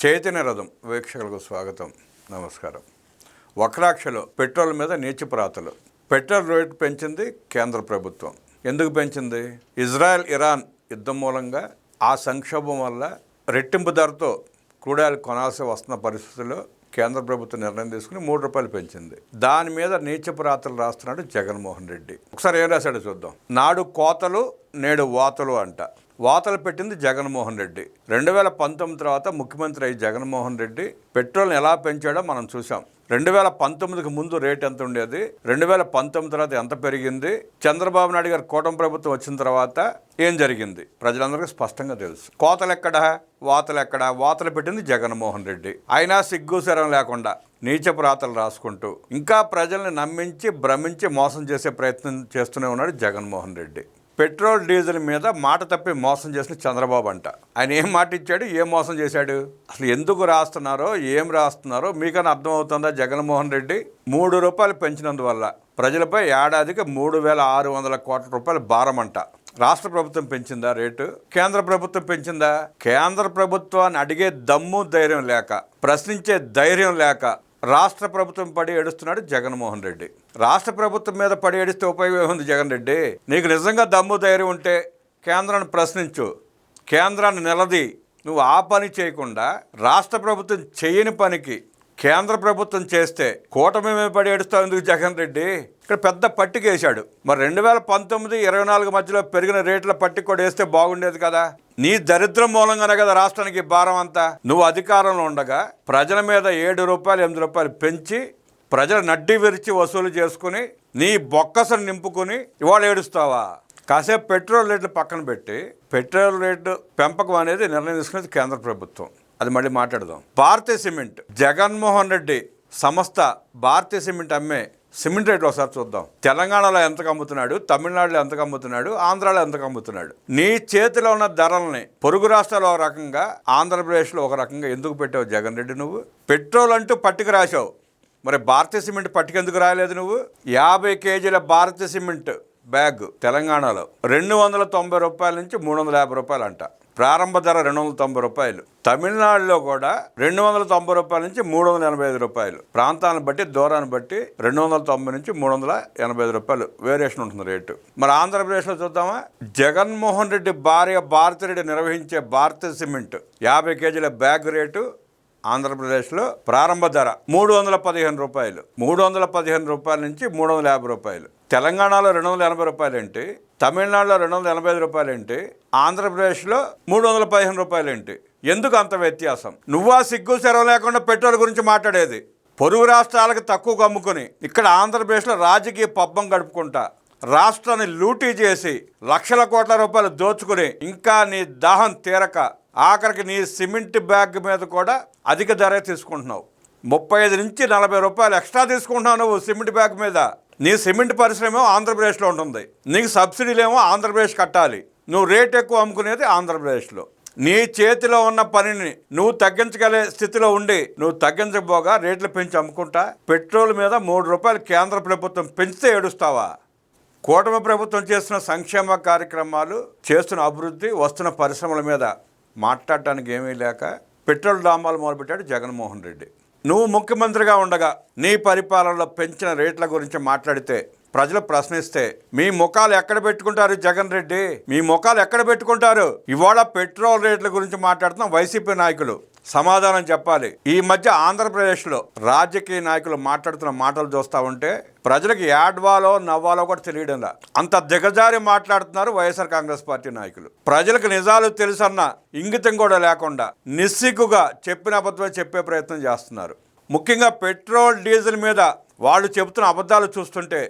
చైతన్య రథం వీక్షకులకు స్వాగతం, నమస్కారం. వక్రాక్షలో పెట్రోల్ మీద నీచపురాతలు. పెట్రోల్ రేటు పెంచింది కేంద్ర ప్రభుత్వం. ఎందుకు పెంచింది? ఇజ్రాయెల్ ఇరాన్ యుద్ధం మూలంగా ఆ సంక్షోభం వల్ల రెట్టింపు ధరతో క్రూడ్ ఆయిల్ కొనాల్సి వస్తున్న పరిస్థితుల్లో కేంద్ర ప్రభుత్వం నిర్ణయం తీసుకుని ₹3 పెంచింది. దాని మీద నీచపురాతలు రాస్తున్నాడు జగన్మోహన్ రెడ్డి. ఒకసారి ఏం రాశాడో చూద్దాం. నాడు కోతలు నేడు వాతలు అంట. వాతలు పెట్టింది జగన్మోహన్ రెడ్డి. 2019 తర్వాత ముఖ్యమంత్రి అయ్యి జగన్మోహన్ రెడ్డి పెట్రోల్ని ఎలా పెంచాడో మనం చూసాం. 2019కి ముందు రేట్ ఎంత ఉండేది, 2019 తర్వాత ఎంత పెరిగింది, చంద్రబాబు నాయుడు గారు కూటమి ప్రభుత్వం వచ్చిన తర్వాత ఏం జరిగింది ప్రజలందరికీ స్పష్టంగా తెలుసు. కోతలు ఎక్కడా, వాతలు ఎక్కడా? వాతలు పెట్టింది జగన్మోహన్ రెడ్డి. అయినా సిగ్గు శరం లేకుండా నీచపు రాతలు రాసుకుంటూ ఇంకా ప్రజల్ని నమ్మించి భ్రమించి మోసం చేసే ప్రయత్నం చేస్తూనే ఉన్నాడు జగన్మోహన్ రెడ్డి. పెట్రోల్ డీజిల్ మీద మాట తప్పి మోసం చేసిన చంద్రబాబు అంట. ఆయన ఏం మాట ఇచ్చాడు, ఏం మోసం చేశాడు? అసలు ఎందుకు రాస్తున్నారో, ఏం రాస్తున్నారో మీకన్నా అర్థమవుతుందా? జగన్మోహన్ రెడ్డి ₹3 పెంచినందువల్ల ప్రజలపై ఏడాదికి 3,600 కోట్ల రూపాయల భారం అంట. రాష్ట్ర ప్రభుత్వం పెంచిందా రేటు? కేంద్ర ప్రభుత్వం పెంచిందా? కేంద్ర ప్రభుత్వాన్ని అడిగే దమ్ము ధైర్యం లేక, ప్రశ్నించే ధైర్యం లేక రాష్ట్ర ప్రభుత్వం పడి ఏడుస్తున్నాడు జగన్మోహన్ రెడ్డి. రాష్ట్ర ప్రభుత్వం మీద పడి ఏడిస్తే ఉపయోగం ఉంది జగన్ రెడ్డి? నీకు నిజంగా దమ్ము ధైర్యం ఉంటే కేంద్రాన్ని ప్రశ్నించు, కేంద్రాన్ని నిలది. నువ్వు ఆ పని చేయకుండా రాష్ట్ర ప్రభుత్వం చేయని పనికి కేంద్ర ప్రభుత్వం చేస్తే కూటమి మీద పడి ఏడుస్తావు ఎందుకు జగన్ రెడ్డి? ఇక్కడ పెద్ద పట్టిక వేశాడు. మరి 2019-24 మధ్యలో పెరిగిన రేట్ల పట్టిక కూడా వేస్తే బాగుండేది కదా. నీ దరిద్రం మూలంగానే కదా రాష్ట్రానికి భారం అంతా. నువ్వు అధికారంలో ఉండగా ప్రజల మీద ₹7, ₹8 పెంచి ప్రజల నడ్డి విరిచి వసూలు చేసుకుని నీ బొక్కసను నింపుకుని ఇవాళ ఏడుస్తావా? కాసేపు పెట్రోల్ రేట్లు పక్కన పెట్టి, పెట్రోల్ రేటు పెంపకం అనేది నిర్ణయం తీసుకునేది కేంద్ర ప్రభుత్వం. అది మళ్ళీ మాట్లాడదాం. భారతీయ సిమెంట్, జగన్మోహన్ రెడ్డి సంస్థ భారతీయ సిమెంట్ అమ్మే సిమెంట్ రేట్లు ఒకసారి చూద్దాం. తెలంగాణలో ఎంతకు అమ్ముతున్నాడు, తమిళనాడులో ఎంతకు అమ్ముతున్నాడు, ఆంధ్రాలో ఎంతకు అమ్ముతున్నాడు? నీ చేతిలో ఉన్న ధరల్ని పొరుగు రాష్ట్రాల్లో ఒక రకంగా, ఆంధ్రప్రదేశ్లో ఒక రకంగా ఎందుకు పెట్టావు జగన్ రెడ్డి? నువ్వు పెట్రోల్ అంటూ పట్టిక రాశావు, మరి భారతీయ సిమెంట్ పట్టిక ఎందుకు రాయలేదు నువ్వు? 50 కేజీల భారతీయ సిమెంట్ బ్యాగ్ తెలంగాణలో ₹290 నుంచి ₹350 అంట. ప్రారంభ ధర ₹290. తమిళనాడులో కూడా ₹290 నుంచి ₹385. ప్రాంతాలను బట్టి, దూరాన్ని బట్టి 290 నుంచి ₹385 వేరియేషన్ ఉంటుంది రేటు. మరి ఆంధ్రప్రదేశ్లో చూద్దామా? జగన్మోహన్ రెడ్డి భార్య భారతిరెడ్డి నిర్వహించే భారతీయ సిమెంట్ 50 కేజీల బ్యాగ్ రేటు ఆంధ్రప్రదేశ్లో ప్రారంభ ధర ₹315. ₹315 నుంచి ₹350. తెలంగాణలో ₹280 ఏంటి, తమిళనాడులో ₹285 ఏంటి, ఆంధ్రప్రదేశ్లో ₹315 ఏంటి? ఎందుకు అంత వ్యత్యాసం? నువ్వా సిగ్గు శరం లేకుండా పెట్రోల్ గురించి మాట్లాడేది? పొరుగు రాష్ట్రాలకు తక్కువగా అమ్ముకుని ఇక్కడ ఆంధ్రప్రదేశ్లో రాజకీయ పబ్బం గడుపుకుంటా రాష్ట్రాన్ని లూటీ చేసి లక్షల కోట్ల రూపాయలు దోచుకుని ఇంకా నీ దాహం తీరక ఆఖరికి నీ సిమెంట్ బ్యాగ్ మీద కూడా అధిక ధర తీసుకుంటున్నావు. ₹35 నుంచి ₹40 ఎక్స్ట్రా తీసుకుంటున్నావు నువ్వు సిమెంట్ బ్యాగ్ మీద. నీ సిమెంట్ పరిశ్రమ ఆంధ్రప్రదేశ్లో ఉంటుంది, నీకు సబ్సిడీలేమో ఆంధ్రప్రదేశ్ కట్టాలి. నువ్వు రేట్ ఎక్కువ అమ్ముకునేది ఆంధ్రప్రదేశ్లో. నీ చేతిలో ఉన్న పనిని నువ్వు తగ్గించగలే స్థితిలో ఉండి నువ్వు తగ్గించకపోగా రేట్లు పెంచి అమ్ముకుంటా పెట్రోల్ మీద ₹3 కేంద్ర ప్రభుత్వం పెంచితే ఏడుస్తావా? కూటమి ప్రభుత్వం చేస్తున్న సంక్షేమ కార్యక్రమాలు, చేస్తున్న అభివృద్ధి, వస్తున్న పరిశ్రమల మీద మాట్లాడటానికి ఏమీ లేక పెట్రోల్ డామాలు మొదలుపెట్టాడు జగన్మోహన్ రెడ్డి. నువ్వు ముఖ్యమంత్రిగా ఉండగా నీ పరిపాలనలో పెంచిన రేట్ల గురించి మాట్లాడితే ప్రజలు ప్రశ్నిస్తే మీ ముఖాలు ఎక్కడ పెట్టుకుంటారు జగన్ రెడ్డి? మీ ముఖాలు ఎక్కడ పెట్టుకుంటారు? ఇవాళ పెట్రోల్ రేట్ల గురించి మాట్లాడుతున్న వైసీపీ నాయకులు సమాధానం చెప్పాలి. ఈ మధ్య ఆంధ్రప్రదేశ్లో రాజకీయ నాయకులు మాట్లాడుతున్న మాటలు చూస్తూ ఉంటే ప్రజలకు ఏడ్వాలో నవ్వాలో కూడా తెలియడంలా అంత దిగజారి మాట్లాడుతున్నారు వైఎస్ఆర్ కాంగ్రెస్ పార్టీ నాయకులు. ప్రజలకు నిజాలు తెలుసన్న ఇంగితం కూడా లేకుండా నిస్సిగ్గుగా చెప్పిన అబద్ధమే చెప్పే ప్రయత్నం చేస్తున్నారు. ముఖ్యంగా పెట్రోల్ డీజిల్ మీద వాళ్ళు చెబుతున్న అబద్ధాలు చూస్తుంటే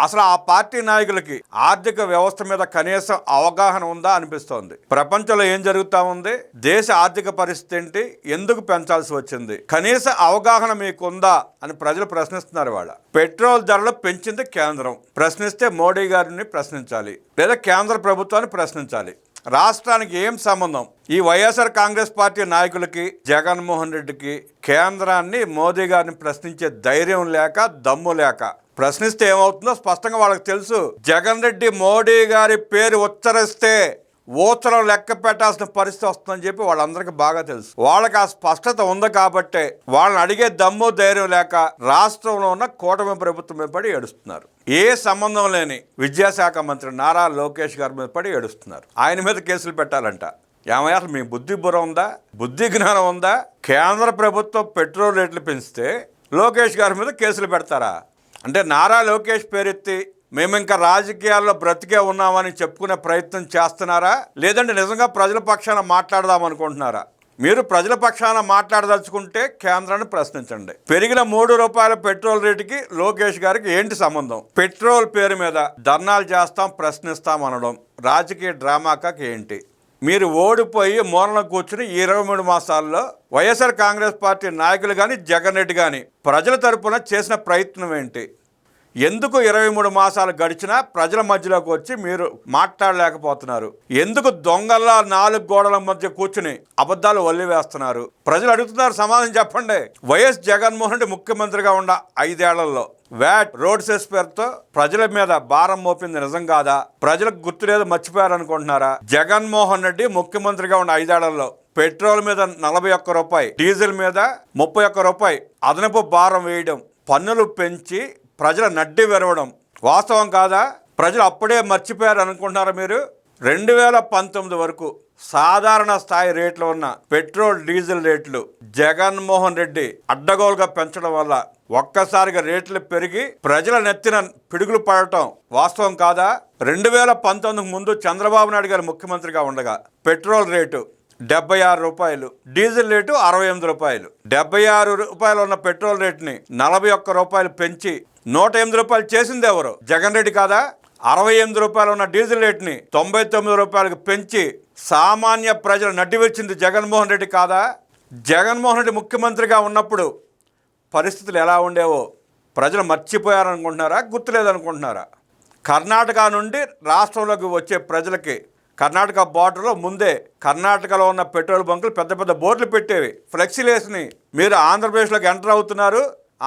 అసలు ఆ పార్టీ నాయకులకి ఆర్థిక వ్యవస్థ మీద కనీసం అవగాహన ఉందా అనిపిస్తోంది. ప్రపంచంలో ఏం జరుగుతూ ఉంది, దేశ ఆర్థిక పరిస్థితి ఏంటి, ఎందుకు పెంచాల్సి వచ్చింది, కనీస అవగాహన మీకుందా అని ప్రజలు ప్రశ్నిస్తున్నారు. వాళ్ళ పెట్రోల్ ధరలు పెంచింది కేంద్రం, ప్రశ్నిస్తే మోడీ గారిని ప్రశ్నించాలి లేదా కేంద్ర ప్రభుత్వాన్ని ప్రశ్నించాలి. రాష్ట్రానికి ఏం సంబంధం? ఈ వైఎస్ఆర్ కాంగ్రెస్ పార్టీ నాయకులకి, జగన్మోహన్ రెడ్డికి కేంద్రాన్ని, మోదీ గారిని ప్రశ్నించే ధైర్యం లేక, దమ్ము లేక. ప్రశ్నిస్తే ఏమవుతుందో స్పష్టంగా వాళ్ళకి తెలుసు. జగన్ రెడ్డి మోడీ గారి పేరు ఉచ్చరిస్తే ఊచలో లెక్క పెట్టాల్సిన పరిస్థితి వస్తుందని చెప్పి వాళ్ళందరికీ బాగా తెలుసు. వాళ్ళకి ఆ స్పష్టత ఉంది కాబట్టే వాళ్ళని అడిగే దమ్ము ధైర్యం లేక రాష్ట్రంలో ఉన్న కూటమి ప్రభుత్వం మీద పడి ఏడుస్తున్నారు. ఏ సంబంధం లేని విద్యాశాఖ మంత్రి నారా లోకేష్ గారి మీద పడి ఏడుస్తున్నారు. ఆయన మీద కేసులు పెట్టాలంట. ఏమయ్య, అసలు మీ బుద్ధి బుర్ర ఉందా, బుద్ధి జ్ఞానం ఉందా? కేంద్ర ప్రభుత్వం పెట్రోల్ రేట్లు పెంచితే లోకేష్ గారి మీద కేసులు పెడతారా? అంటే నారా లోకేష్ పేరెత్తి మేము ఇంకా రాజకీయాల్లో బ్రతికే ఉన్నామని చెప్పుకునే ప్రయత్నం చేస్తున్నారా, లేదంటే నిజంగా ప్రజల పక్షాన మాట్లాడదాం అనుకుంటున్నారా? మీరు ప్రజల పక్షాన మాట్లాడదలుచుకుంటే కేంద్రాన్ని ప్రశ్నించండి. పెరిగిన ₹3 పెట్రోల్ రేటుకి లోకేష్ గారికి ఏంటి సంబంధం? పెట్రోల్ పేరు మీద ధర్నాలు చేస్తాం, ప్రశ్నిస్తాం అనడం రాజకీయ డ్రామాకి ఏంటి? మీరు ఓడిపోయి మూలన కూర్చుని ఈ 23 మాసాల్లో వైఎస్ఆర్ కాంగ్రెస్ పార్టీ నాయకులు కానీ జగన్ రెడ్డి కానీ ప్రజల తరపున చేసిన ప్రయత్నం ఏంటి? ఎందుకు 23 మాసాలు గడిచినా ప్రజల మధ్యలోకి వచ్చి మీరు మాట్లాడలేకపోతున్నారు? ఎందుకు దొంగల్లా 4 గోడల మధ్య కూర్చుని అబద్ధాలు వల్లివేస్తున్నారు? ప్రజలు అడుగుతున్నారు, సమాధానం చెప్పండి. వైఎస్ జగన్మోహన్ రెడ్డి ముఖ్యమంత్రిగా ఉన్న 5 ఏళ్లలో వ్యాట్, రోడ్ సెస్ పేరుతో ప్రజల మీద భారం మోపింది నిజం కాదా? ప్రజలకు గుర్తు లేదు, మర్చిపోయారు అనుకుంటున్నారా? జగన్మోహన్ రెడ్డి ముఖ్యమంత్రిగా ఉన్న 5 ఏళ్లలో పెట్రోల్ మీద ₹41, డీజిల్ మీద ₹31 అదనపు భారం వేయడం, పన్నులు పెంచి ప్రజల నడ్డి విరవడం వాస్తవం కాదా? ప్రజలు అప్పుడే మర్చిపోయారు అనుకుంటున్నారా మీరు? 2019 వరకు సాధారణ స్థాయి రేట్లు ఉన్న పెట్రోల్ డీజిల్ రేట్లు జగన్మోహన్ రెడ్డి అడ్డగోలుగా పెంచడం వల్ల ఒక్కసారిగా రేట్లు పెరిగి ప్రజల నెత్తిన పిడుగులు పడటం వాస్తవం కాదా? 2019 ముందు చంద్రబాబు నాయుడు గారు ముఖ్యమంత్రిగా ఉండగా పెట్రోల్ రేటు ₹76, డీజిల్ రేటు ₹68. ₹76 ఉన్న పెట్రోల్ రేటుని ₹41 పెంచి ₹108 చేసింది ఎవరు? జగన్ రెడ్డి కాదా? ₹68 ఉన్న డీజిల్ రేటుని ₹99 పెంచి సామాన్య ప్రజలు నడ్డివచ్చింది జగన్మోహన్ రెడ్డి కాదా? జగన్మోహన్ రెడ్డి ముఖ్యమంత్రిగా ఉన్నప్పుడు పరిస్థితులు ఎలా ఉండేవో ప్రజలు మర్చిపోయారనుకుంటున్నారా, గుర్తులేదనుకుంటున్నారా? కర్ణాటక నుండి రాష్ట్రంలోకి వచ్చే ప్రజలకి కర్ణాటక బార్డర్లో ముందే కర్ణాటకలో ఉన్న పెట్రోల్ బంకులు పెద్ద పెద్ద బోర్డులు పెట్టేవి, ఫ్లెక్సీలు వేసినాయి. మీరు ఆంధ్రప్రదేశ్లోకి ఎంటర్ అవుతున్నారు,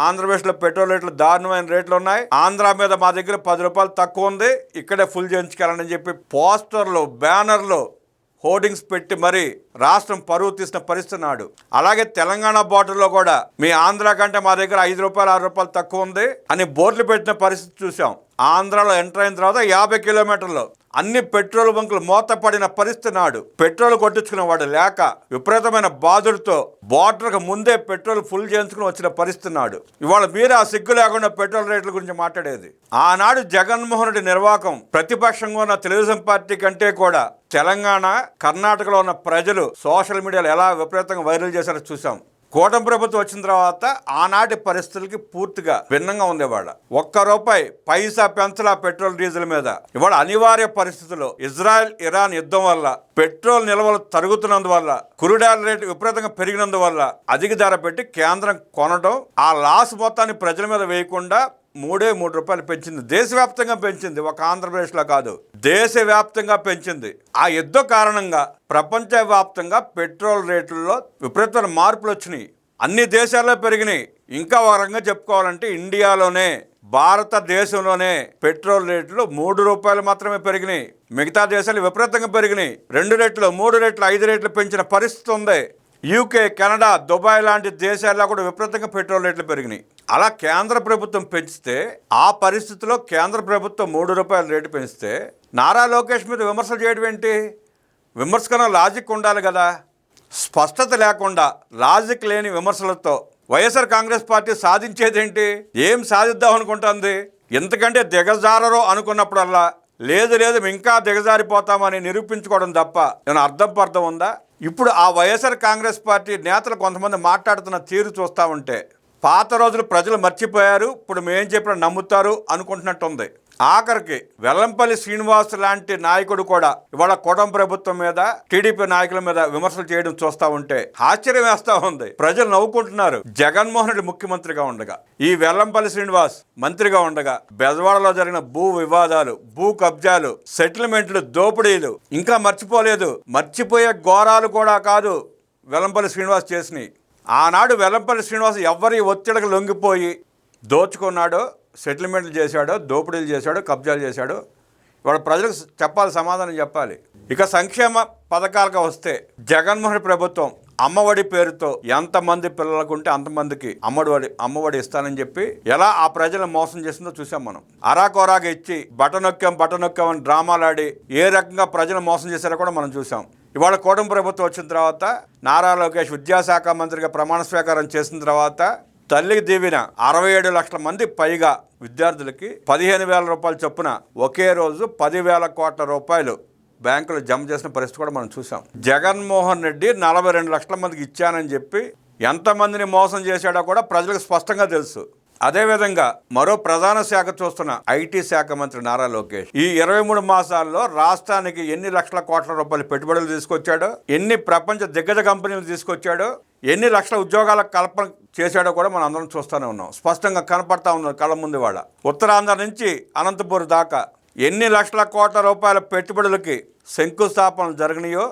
ఆంధ్రప్రదేశ్లో పెట్రోల్ రేట్లు దారుణమైన రేట్లు ఉన్నాయి, ఆంధ్ర మీద మా దగ్గర ₹10 తక్కువ ఉంది, ఇక్కడే ఫుల్ చేయించుకెళ్ళని చెప్పి పోస్టర్లు, బ్యానర్లు, హోర్డింగ్స్ పెట్టి మరి రాష్ట్రం పరువు తీసిన పరిస్థితి నాడు. అలాగే తెలంగాణ బార్డర్లో కూడా మీ ఆంధ్ర కంటే మా దగ్గర ₹5, ₹6 తక్కువ ఉంది అని బోర్డులు పెట్టిన పరిస్థితి చూసాం. ఆంధ్రాలో ఎంటర్ అయిన తర్వాత 50 కిలోమీటర్లు అన్ని పెట్రోల్ బంకులు మూతపడిన పరిస్థితి నాడు. పెట్రోల్ కొట్టించుకునేవాడు లేక విపరీతమైన బాధుడితో బార్డర్కు ముందే పెట్రోల్ ఫుల్ చేయించుకుని వచ్చిన పరిస్థితి నాడు. ఇవాళ మీరు ఆ సిగ్గు లేకుండా పెట్రోల్ రేట్ల గురించి మాట్లాడేది. ఆనాడు జగన్మోహన్ రెడ్డి నిర్వాకం ప్రతిపక్షంగా ఉన్న తెలుగుదేశం పార్టీ కంటే కూడా తెలంగాణ, కర్ణాటకలో ఉన్న ప్రజలు సోషల్ మీడియాలో ఎలా విపరీతంగా వైరల్ చేశారో చూసాం. కూటమి ప్రభుత్వం వచ్చిన తర్వాత ఆనాటి పరిస్థితులకి పూర్తిగా భిన్నంగా ఉండేవాళ్ళ. ₹1 పెంచలా పెట్రోల్ డీజిల్ మీద. ఇవాళ అనివార్య పరిస్థితుల్లో ఇజ్రాయెల్ ఇరాన్ యుద్ధం వల్ల పెట్రోల్ నిల్వలు తరుగుతున్నందువల్ల, క్రూడ్ ఆయిల్ రేటు విపరీతంగా పెరిగినందువల్ల అధిక ధర పెట్టి కేంద్రం కొనడం, ఆ లాస్ మొత్తాన్ని ప్రజల మీద వేయకుండా ₹3 పెంచింది. దేశవ్యాప్తంగా పెంచింది, ఒక ఆంధ్రప్రదేశ్లో కాదు, దేశవ్యాప్తంగా పెంచింది. ఆ యుద్ధ కారణంగా ప్రపంచవ్యాప్తంగా పెట్రోల్ రేట్లలో విపరీతమైన మార్పులు వచ్చినాయి. అన్ని దేశాల్లో పెరిగినాయి. ఇంకా ఒక రకంగా చెప్పుకోవాలంటే ఇండియాలోనే, భారతదేశంలోనే పెట్రోల్ రేట్లు ₹3 మాత్రమే పెరిగినాయి. మిగతా దేశాలు విపరీతంగా పెరిగినాయి. 2 రెట్లు, 3 రెట్లు, 5 రెట్లు పెంచిన పరిస్థితి ఉంది. యూకే, కెనడా, దుబాయ్ లాంటి దేశాల్లో కూడా విపరీతంగా పెట్రోల్ రేట్లు పెరిగినాయి. అలా కేంద్ర ప్రభుత్వం పెంచితే, ఆ పరిస్థితిలో కేంద్ర ప్రభుత్వం ₹3 రేటు పెంచితే నారా లోకేష్ మీద విమర్శలు చేయడం ఏంటి? విమర్శ కన్నా లాజిక్ ఉండాలి కదా. స్పష్టత లేకుండా లాజిక్ లేని విమర్శలతో వైఎస్ఆర్ కాంగ్రెస్ పార్టీ సాధించేదేంటి? ఏం సాధిద్దాం అనుకుంటుంది? ఎంతకంటే దిగజారరో అనుకున్నప్పుడల్లా లేదు మేము ఇంకా దిగజారిపోతామని నిరూపించుకోవడం తప్ప ఏమైనా అర్థం ఉందా? ఇప్పుడు ఆ వైఎస్ఆర్ కాంగ్రెస్ పార్టీ నేతలు కొంతమంది మాట్లాడుతున్న తీరు చూస్తూ ఉంటే పాత రోజులు ప్రజలు మర్చిపోయారు, ఇప్పుడు మేం చెప్పిన నమ్ముతారు అనుకుంటున్నట్టుంది. ఆఖరికి వెల్లంపల్లి శ్రీనివాస్ లాంటి నాయకుడు కూడా ఇవాళ కూటమి ప్రభుత్వం మీద, టీడీపీ నాయకుల మీద విమర్శలు చేయడం చూస్తూ ఉంటే ఆశ్చర్యం వేస్తూ ఉంది. ప్రజలు నవ్వుకుంటున్నారు. జగన్మోహన్ రెడ్డి ముఖ్యమంత్రిగా ఉండగా, ఈ వెల్లంపల్లి శ్రీనివాస్ మంత్రిగా ఉండగా బెజవాడలో జరిగిన భూ వివాదాలు, భూ కబ్జాలు, సెటిల్మెంట్లు, దోపిడీలు ఇంకా మర్చిపోలేదు. మర్చిపోయే ఘోరాలు కూడా కాదు వెల్లంపల్లి శ్రీనివాస్ చేసినాయి. ఆనాడు వెల్లంపల్లి శ్రీనివాస్ ఎవరి ఒత్తిడికి లొంగిపోయి దోచుకున్నాడో, సెటిల్మెంట్లు చేశాడో, దోపిడీలు చేశాడో, కబ్జాలు చేశాడో, ఇవాళ ప్రజలకు చెప్పాలి, సమాధానం చెప్పాలి. ఇక సంక్షేమ పథకాలకు వస్తే జగన్మోహన్ ప్రభుత్వం అమ్మఒడి పేరుతో ఎంతమంది పిల్లలకు ఉంటే అంతమందికి అమ్మఒడి ఇస్తానని చెప్పి ఎలా ఆ ప్రజలను మోసం చేసిందో చూసాం మనం. అరాకొరాగా ఇచ్చి బటనొక్కాం అని డ్రామాలాడి ఏ రకంగా ప్రజలు మోసం చేశారో కూడా మనం చూసాం. ఇవాళ కూటమి ప్రభుత్వం వచ్చిన తర్వాత నారా లోకేష్ విద్యాశాఖ మంత్రిగా ప్రమాణ స్వీకారం చేసిన తర్వాత తల్లికి దీవిన 67 లక్షల మంది పైగా విద్యార్థులకి 15,000 రూపాయల చొప్పున ఒకే రోజు 10,000 కోట్ల రూపాయలు బ్యాంకులు జమ చేసిన పరిస్థితి కూడా మనం చూసాం. జగన్మోహన్ రెడ్డి 42 లక్షల మందికి ఇచ్చానని చెప్పి ఎంతమందిని మోసం చేశాడో కూడా ప్రజలకు స్పష్టంగా తెలుసు. అదేవిధంగా మరో ప్రధాన శాఖ చూస్తున్న ఐటీ శాఖ మంత్రి నారా లోకేష్ ఈ 23 మాసాల్లో రాష్ట్రానికి ఎన్ని లక్షల కోట్ల రూపాయలు పెట్టుబడులు తీసుకొచ్చాడో, ఎన్ని ప్రపంచ దిగ్గజ కంపెనీలు తీసుకొచ్చాడో, ఎన్ని లక్షల ఉద్యోగాల కల్పన చేశాడో కూడా మనం అందరం చూస్తూనే ఉన్నాం. స్పష్టంగా కనపడతా ఉన్నారు కళ్ళ ముందు. వాళ్ళ ఉత్తరాంధ్ర నుంచి అనంతపురం దాకా ఎన్ని లక్షల కోట్ల రూపాయల పెట్టుబడులకి శంకుస్థాపనలు జరిగినాయో,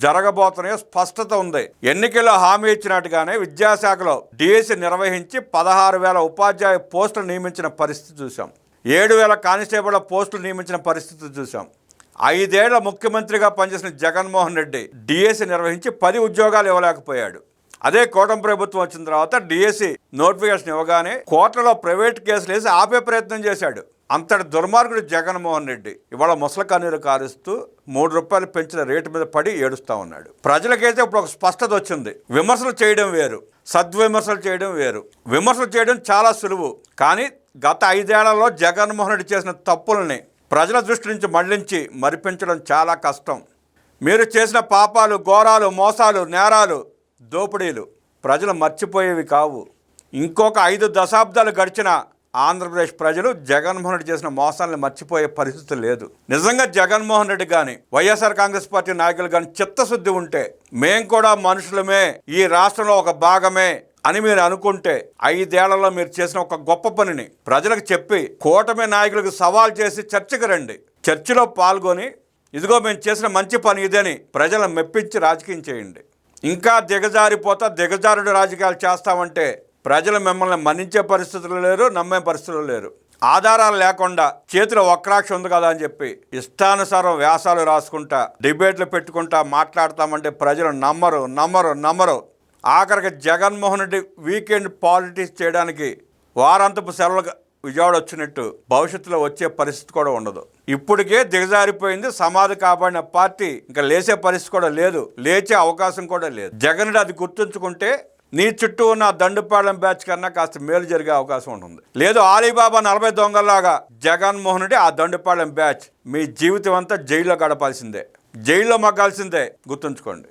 జరగబోతున్నాయో స్పష్టత ఉంది. ఎన్నికల్లో హామీ ఇచ్చినట్టుగానే విద్యాశాఖలో డిఎస్సి నిర్వహించి 16,000 ఉపాధ్యాయ పోస్టులు నియమించిన పరిస్థితి చూసాం. 7,000 కానిస్టేబుల్ పోస్టులు నియమించిన పరిస్థితి చూసాం. 5 ఏళ్ల ముఖ్యమంత్రిగా పనిచేసిన జగన్మోహన్ రెడ్డి డిఎస్సి నిర్వహించి 10 ఉద్యోగాలు ఇవ్వలేకపోయాడు. అదే కూటమి ప్రభుత్వం వచ్చిన తర్వాత డిఎస్సి నోటిఫికేషన్ ఇవ్వగానే కోట్లలో ప్రైవేట్ కేసులు వేసి ఆపే ప్రయత్నం చేశాడు. అంతటి దుర్మార్గుడు జగన్మోహన్ రెడ్డి ఇవాళ ముసలి కన్నీరు కారుస్తూ 3 రూపాయలు పెంచిన రేటు మీద పడి ఏడుస్తూ ఉన్నాడు. ప్రజలకైతే ఇప్పుడు ఒక స్పష్టత వచ్చింది. విమర్శలు చేయడం వేరు, సద్విమర్శలు చేయడం వేరు. విమర్శలు చేయడం చాలా సులువు, కానీ గత 5 ఏళ్లలో జగన్మోహన్ రెడ్డి చేసిన తప్పుల్ని ప్రజల దృష్టి నుంచి మళ్లించి మరిపించడం చాలా కష్టం. మీరు చేసిన పాపాలు, ఘోరాలు, మోసాలు, నేరాలు, దోపిడీలు ప్రజలు మర్చిపోయేవి కావు. ఇంకొక 5 దశాబ్దాలు గడిచిన ఆంధ్రప్రదేశ్ ప్రజలు జగన్మోహన్ రెడ్డి చేసిన మోసాలను మర్చిపోయే పరిస్థితి లేదు. నిజంగా జగన్మోహన్ రెడ్డి కానీ వైఎస్ఆర్ కాంగ్రెస్ పార్టీ నాయకులు కానీ చిత్తశుద్ధి ఉంటే, మేం కూడా మనుషులమే, ఈ రాష్ట్రంలో ఒక భాగమే అని మీరు అనుకుంటే 5 ఏళ్లలో మీరు చేసిన ఒక గొప్ప పనిని ప్రజలకు చెప్పి కూటమి నాయకులకు సవాల్ చేసి చర్చకు రండి. చర్చలో పాల్గొని ఇదిగో మేము చేసిన మంచి పని ఇదని ప్రజలను మెప్పించి రాజకీయం చేయండి. ఇంకా దిగజారుడు రాజకీయాలు చేస్తామంటే ప్రజలు మిమ్మల్ని మన్నించే పరిస్థితులు లేరు, నమ్మే పరిస్థితులు లేరు. ఆధారాలు లేకుండా చేతిలో వక్రాక్ష ఉంది కదా అని చెప్పి ఇష్టానుసారం వ్యాసాలు రాసుకుంటా, డిబేట్లు పెట్టుకుంటా మాట్లాడతామంటే ప్రజలు నమ్మరు. ఆఖరికి జగన్మోహన్ రెడ్డి వీకెండ్ పాలిటిక్స్ చేయడానికి వారాంతపు సెలవులు విజయవాడ వచ్చినట్టు భవిష్యత్తులో వచ్చే పరిస్థితి కూడా ఉండదు. ఇప్పటికే దిగజారిపోయింది. సమాధి కాపాడిన పార్టీ ఇంకా లేచే పరిస్థితి కూడా లేదు, లేచే అవకాశం కూడా లేదు. జగన్ రెడ్డి అది గుర్తుంచుకుంటే నీ చుట్టూ ఉన్న దండుపాలెం బ్యాచ్ కన్నా కాస్త మేలు జరిగే అవకాశం ఉంటుంది. లేదు ఆలీబాబా 40 దొంగల్లాగా జగన్మోహన్ రెడ్డి ఆ దండుపాలెం బ్యాచ్ మీ జీవితం అంతా జైల్లో గడపాల్సిందే, జైల్లో మగ్గాల్సిందే. గుర్తుంచుకోండి.